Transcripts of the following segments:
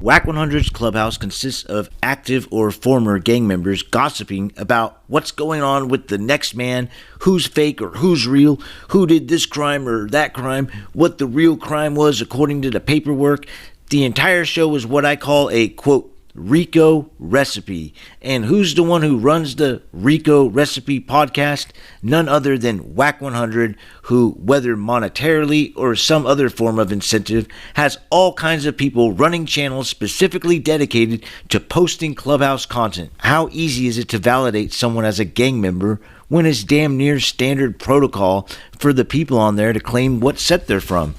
Wack100's clubhouse consists of active or former gang members gossiping about what's going on with the next man, who's fake or who's real, who did this crime or that crime, what the real crime was according to the paperwork. The entire show is what I call a, quote, Rico Recipe. And who's the one who runs the Rico Recipe podcast? None other than Wack100, who, whether monetarily or some other form of incentive, has all kinds of people running channels specifically dedicated to posting clubhouse content. How easy is it to validate someone as a gang member when it's damn near standard protocol for the people on there to claim what set they're from?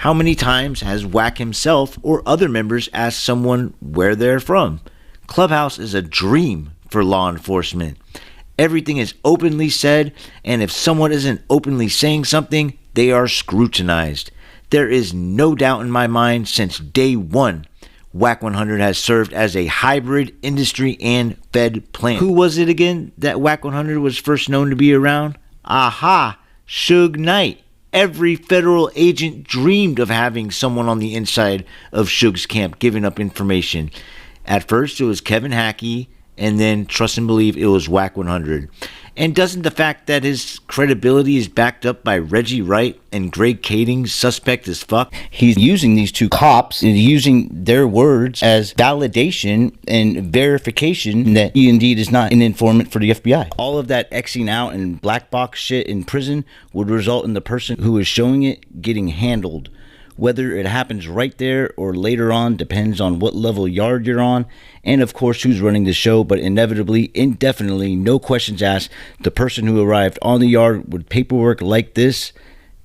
How many times has Wack himself or other members asked someone where they're from? Clubhouse is a dream for law enforcement. Everything is openly said, and if someone isn't openly saying something, they are scrutinized. There is no doubt in my mind since day one, Wack100 has served as a hybrid industry and Fed plant. Who was it again that Wack100 was first known to be around? Aha! Suge Knight. Every federal agent dreamed of having someone on the inside of Suge's camp giving up information. At first, it was Kevin Hackey, and then, trust and believe, it was Wack100. And doesn't the fact that his credibility is backed up by Reggie Wright and Greg Kading suspect as fuck? He's using these two cops and using their words as validation and verification that he indeed is not an informant for the FBI. All of that Xing out and black box shit in prison would result in the person who is showing it getting handled. Whether it happens right there or later on depends on what level yard you're on, and of course who's running the show, but inevitably, indefinitely, no questions asked, the person who arrived on the yard with paperwork like this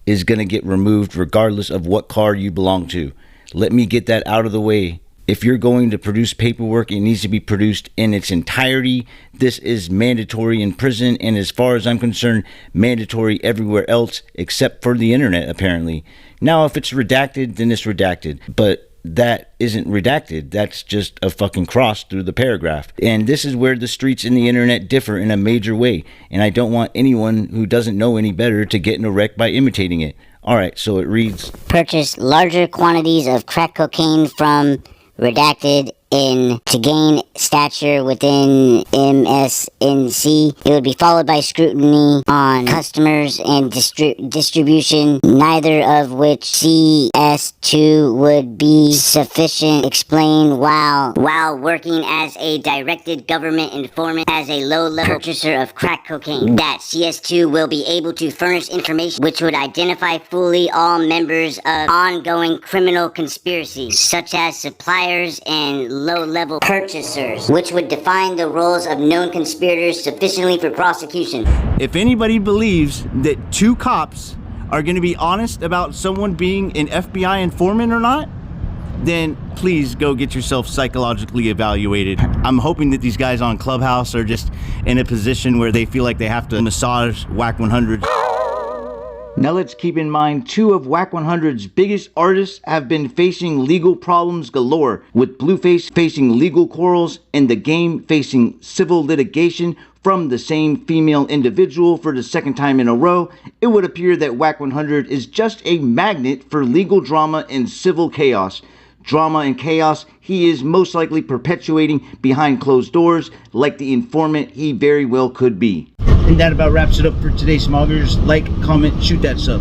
is going to get removed regardless of what car you belong to. Let me get that out of the way. If you're going to produce paperwork, it needs to be produced in its entirety. This is mandatory in prison, and as far as I'm concerned, mandatory everywhere else except for the internet, apparently. Now, if it's redacted, then it's redacted. But that isn't redacted. That's just a fucking cross through the paragraph. And this is where the streets and the internet differ in a major way. And I don't want anyone who doesn't know any better to get in a wreck by imitating it. All right, so it reads, purchase larger quantities of crack cocaine from redacted in to gain stature within MSNC. It would be followed by scrutiny on customers and distribution, neither of which CS2 would be sufficient. Explain while working as a directed government informant as a low-level purchaser of crack cocaine, that CS2 will be able to furnish information which would identify fully all members of ongoing criminal conspiracies, such as suppliers and low-level purchasers, which would define the roles of known conspirators sufficiently for prosecution. If anybody believes that two cops are going to be honest about someone being an FBI informant or not, then please go get yourself psychologically evaluated. I'm hoping that these guys on Clubhouse are just in a position where they feel like they have to massage Wack100. Now let's keep in mind, two of Wack100's biggest artists have been facing legal problems galore, with Blueface facing legal quarrels and The Game facing civil litigation from the same female individual for the second time in a row. It would appear that Wack100 is just a magnet for legal drama and civil chaos. Drama and chaos he is most likely perpetuating behind closed doors, like the informant he very well could be. And that about wraps it up for today's Smoggers. Like, comment, shoot that sub.